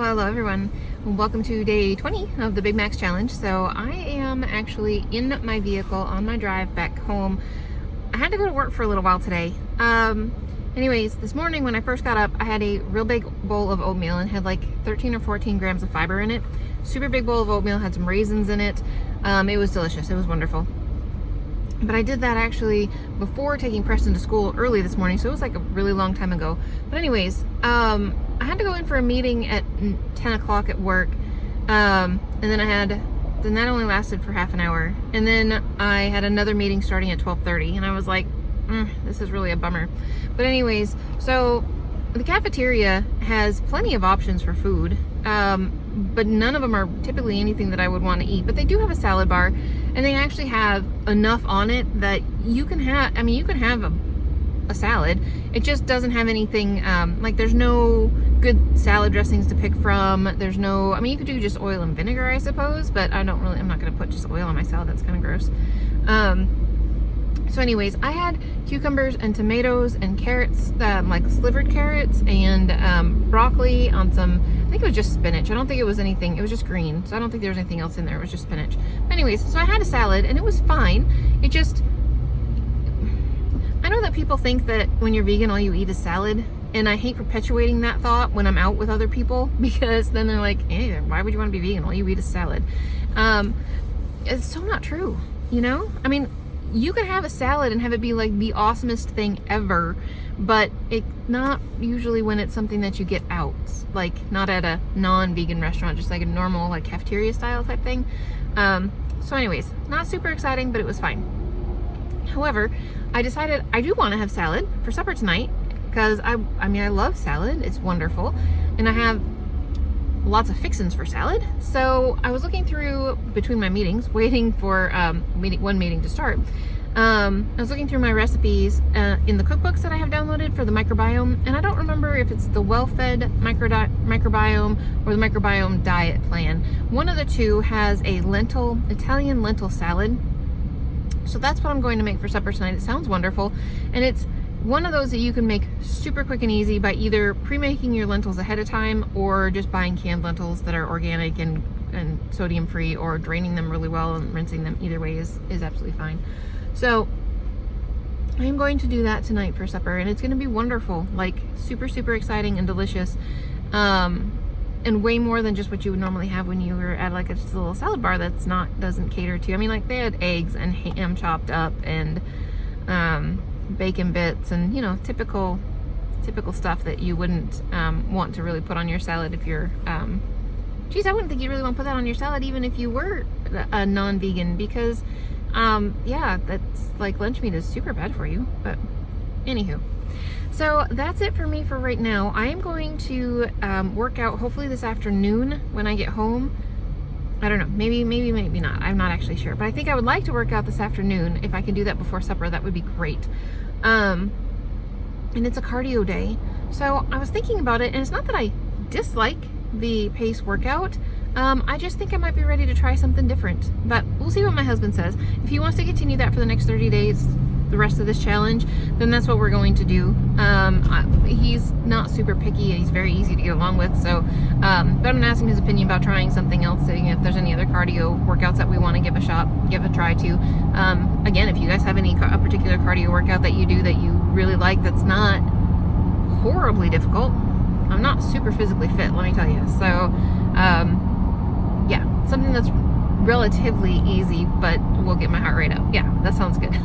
Hello everyone. Welcome to day 20 of the Big Macs Challenge. So I am actually in my vehicle on my drive back home. I had to go to work for a little while today. Anyways, this morning when I first got up, I had a real big bowl of oatmeal and had like 13 or 14 grams of fiber in it. Super big bowl of oatmeal, had some raisins in it. It was delicious. It was wonderful. But I did that actually before taking Preston to school early this morning, so it was like a really long time ago. But anyways, I had to go in for a meeting at 10 o'clock at work, and then that only lasted for half an hour. And then I had another meeting starting at 12:30, and I was like, this is really a bummer. But anyways, so the cafeteria has plenty of options for food, but none of them are typically anything that I would want to eat. But they do have a salad bar, and they actually have enough on it that you can have, you can have a salad. It just doesn't have anything, like there's no good salad dressings to pick from. There's no, you could do just oil and vinegar, I suppose, but I'm not going to put just oil on my salad. That's kind of gross. So anyways, I had cucumbers and tomatoes and carrots, like slivered carrots, and broccoli on some, I think it was just spinach. I don't think it was anything, it was just green. So I don't think there was anything else in there. It was just spinach. But anyways, so I had a salad and it was fine. It just, I know that people think that when you're vegan, all you eat is salad. And I hate perpetuating that thought when I'm out with other people, because then they're like, hey, why would you want to be vegan? All you eat is salad. It's so not true, you know? You can have a salad and have it be like the awesomest thing ever, but it's not usually when it's something that you get out, like not at a non-vegan restaurant, just like a normal like cafeteria style type thing. So anyways, not super exciting, but it was fine. However, I decided I do want to have salad for supper tonight, because I love salad. It's wonderful, and I have lots of fixins for salad. So I was looking through between my meetings, waiting for one meeting to start. I was looking through my recipes in the cookbooks that I have downloaded for the microbiome, and I don't remember if it's the well-fed microbiome or the microbiome diet plan. One of the two has a Italian lentil salad. So that's what I'm going to make for supper tonight. It sounds wonderful, and it's one of those that you can make super quick and easy by either pre-making your lentils ahead of time or just buying canned lentils that are organic and sodium free, or draining them really well and rinsing them. Either way is absolutely fine. So I'm going to do that tonight for supper, and it's going to be wonderful, like super exciting and delicious, and way more than just what you would normally have when you were at like a little salad bar doesn't cater to. Like they had eggs and ham chopped up and bacon bits and typical stuff that you wouldn't want to really put on your salad if you're I wouldn't think you really want to put that on your salad even if you were a non-vegan, because that's like lunch meat is super bad for you. But anywho, so that's it for me for right now. I am going to work out hopefully this afternoon when I get home. I don't know, maybe not. I'm not actually sure, but I think I would like to work out this afternoon. If I can do that before supper, that would be great. And it's a cardio day, so I was thinking about it, and it's not that I dislike the pace workout. I just think I might be ready to try something different, but we'll see what my husband says. If he wants to continue that for the next 30 days, the rest of this challenge, then that's what we're going to do. He's not super picky, and he's very easy to get along with, so but I'm gonna ask him his opinion about trying something else, seeing if there's any other cardio workouts that we want to give a try to. Again, if you guys have a particular cardio workout that you do that you really like, that's not horribly difficult. I'm not super physically fit, let me tell you, so something that's relatively easy but will get my heart rate up. Yeah, that sounds good.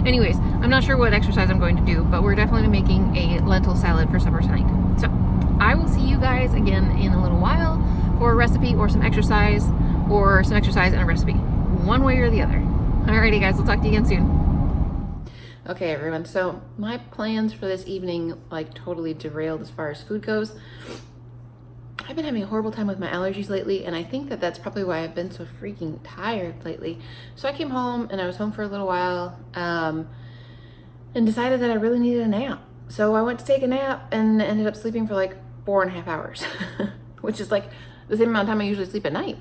Anyways, I'm not sure what exercise I'm going to do, but we're definitely making a lentil salad for supper tonight. So I will see you guys again in a little while for a recipe or some exercise, or some exercise and a recipe, one way or the other. Alrighty guys, we'll talk to you again soon. Okay everyone, so my plans for this evening like totally derailed as far as food goes. I've been having a horrible time with my allergies lately, and I think that that's probably why I've been so freaking tired lately. So I came home, and I was home for a little while, and decided that I really needed a nap. So I went to take a nap and ended up sleeping for like 4.5 hours, which is like the same amount of time I usually sleep at night.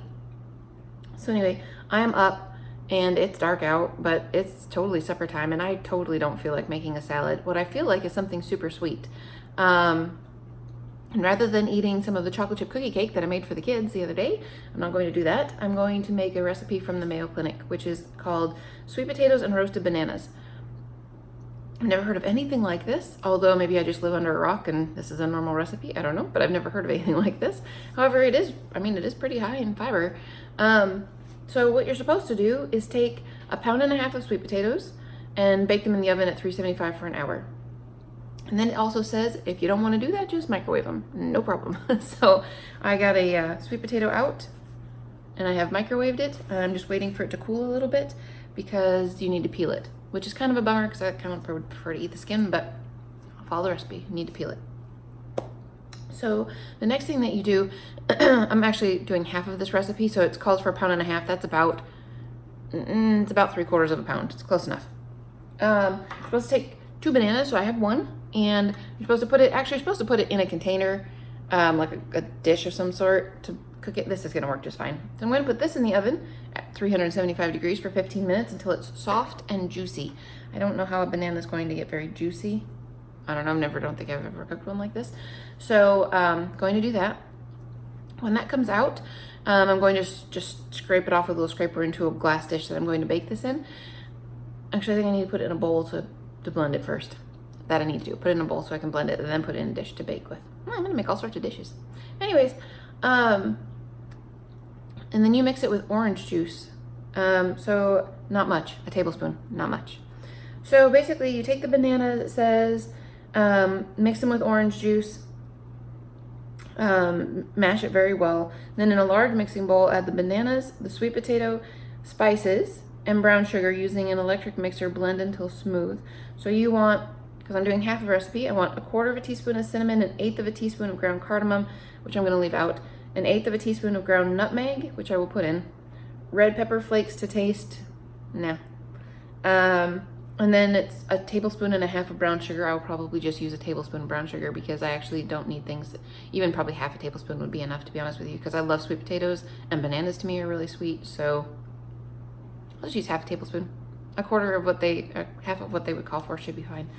So anyway, I am up, and it's dark out, but it's totally supper time, and I totally don't feel like making a salad. What I feel like is something super sweet. And rather than eating some of the chocolate chip cookie cake that I made for the kids the other day, I'm not going to do that. I'm going to make a recipe from the Mayo Clinic, which is called sweet potatoes and roasted bananas. I've never heard of anything like this, although maybe I just live under a rock and this is a normal recipe. I don't know, but I've never heard of anything like this. However, it is pretty high in fiber. So what you're supposed to do is take 1.5 pounds of sweet potatoes and bake them in the oven at 375 for an hour. And then it also says, if you don't want to do that, just microwave them. No problem. So I got a sweet potato out and I have microwaved it. I'm just waiting for it to cool a little bit because you need to peel it, which is kind of a bummer because I kind of would prefer to eat the skin, but I'll follow the recipe. You need to peel it. So the next thing that you do, I'm actually doing half of this recipe, so it calls for 1.5 pounds. That's about, it's about 3/4 pound. It's close enough. You're supposed to take 2 bananas, so I have 1. And you're supposed to put it in a container, like a dish of some sort to cook it. This is gonna work just fine. So I'm gonna put this in the oven at 375 degrees for 15 minutes until it's soft and juicy. I don't know how a banana is going to get very juicy. I don't know, don't think I've ever cooked one like this. So going to do that. When that comes out, I'm going to just scrape it off with a little scraper into a glass dish that I'm going to bake this in. Actually, I think I need to put it in a bowl to blend it first. That I need to do. Put it in a bowl so I can blend it and then put it in a dish to bake with. I'm gonna make all sorts of dishes. Anyways, and then you mix it with orange juice. So not much, a tablespoon, not much. So basically you take the bananas, it says, mix them with orange juice, mash it very well. Then in a large mixing bowl, add the bananas, the sweet potato, spices, and brown sugar using an electric mixer. Blend until smooth. So you want, because I'm doing half of the recipe, I want 1/4 teaspoon of cinnamon, 1/8 teaspoon of ground cardamom, which I'm going to leave out, 1/8 teaspoon of ground nutmeg, which I will put in, red pepper flakes to taste, and then it's 1.5 tablespoons of brown sugar. I will probably just use 1 tablespoon of brown sugar because I actually don't need things, even probably 1/2 tablespoon would be enough, to be honest with you, because I love sweet potatoes and bananas to me are really sweet, so I'll just use 1/2 tablespoon. 1/4 of what half of what they would call for should be fine.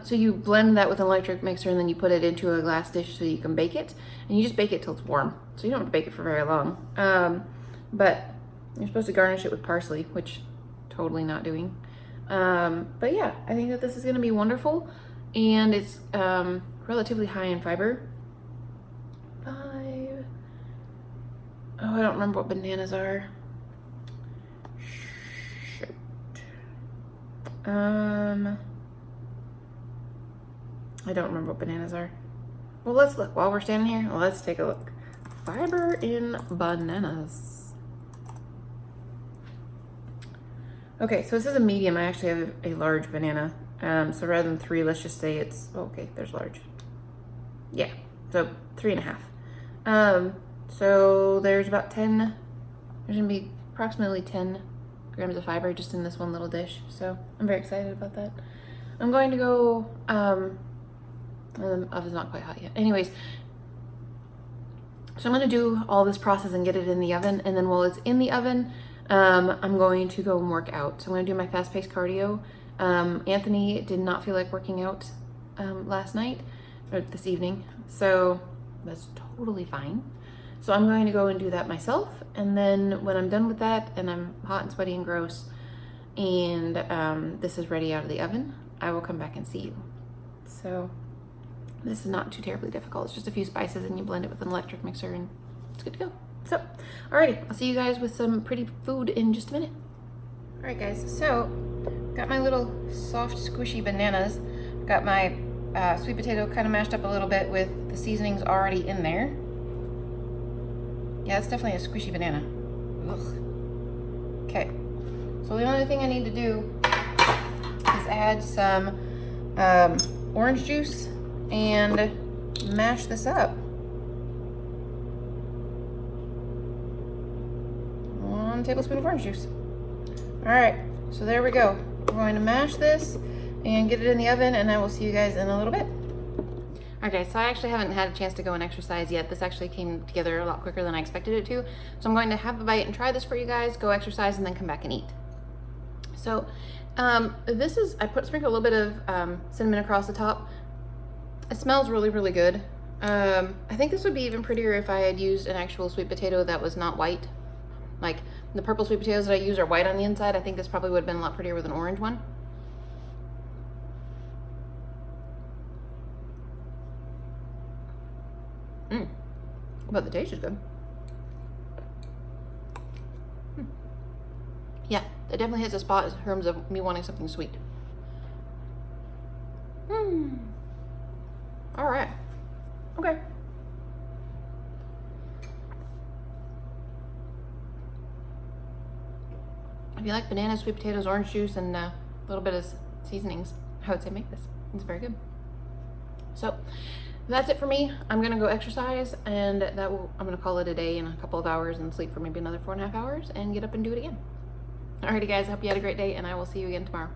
So you blend that with an electric mixer and then you put it into a glass dish so you can bake it, and you just bake it till it's warm. So you don't have to bake it for very long. But you're supposed to garnish it with parsley, which totally not doing. But yeah, I think that this is gonna be wonderful, and it's relatively high in fiber. I don't remember what bananas are. Shoot. I don't remember what bananas are. Well, let's look. While we're standing here, let's take a look. Fiber in bananas. Okay, so this is a medium. I actually have a large banana. So rather than 3, let's just say it's, okay, there's large. Yeah, so 3.5. So there's about 10, there's gonna be approximately 10 grams of fiber just in this one little dish. So I'm very excited about that. I'm going to go, the oven's not quite hot yet. Anyways, so I'm gonna do all this process and get it in the oven, and then while it's in the oven, I'm going to go and work out. So I'm gonna do my fast-paced cardio. Anthony did not feel like working out last night, or this evening, so that's totally fine. So I'm going to go and do that myself, and then when I'm done with that, and I'm hot and sweaty and gross, and this is ready out of the oven, I will come back and see you. So this is not too terribly difficult. It's just a few spices and you blend it with an electric mixer and it's good to go. So, alrighty, I'll see you guys with some pretty food in just a minute. Alright guys, so got my little soft squishy bananas. Got my sweet potato kind of mashed up a little bit with the seasonings already in there. Yeah, it's definitely a squishy banana. Ugh. Okay, so the only thing I need to do is add some orange juice and mash this up. 1 tablespoon of orange juice. All right, so there we go. We're going to mash this and get it in the oven, and I will see you guys in a little bit. Okay, so I actually haven't had a chance to go and exercise yet. This actually came together a lot quicker than I expected it to. So I'm going to have a bite and try this for you guys, go exercise, and then come back and eat. So this is, I sprinkled a little bit of cinnamon across the top. It smells really, really good. I think this would be even prettier if I had used an actual sweet potato that was not white. Like the purple sweet potatoes that I use are white on the inside. I think this probably would have been a lot prettier with an orange one. But the taste is good. Yeah, it definitely hits a spot in terms of me wanting something sweet. All right. Okay. If you like bananas, sweet potatoes, orange juice, and a little bit of seasonings, I would say make this. It's very good. So that's it for me. I'm gonna go exercise, and I'm gonna call it a day in a couple of hours and sleep for maybe another 4.5 hours and get up and do it again. Alrighty guys, I hope you had a great day, and I will see you again tomorrow.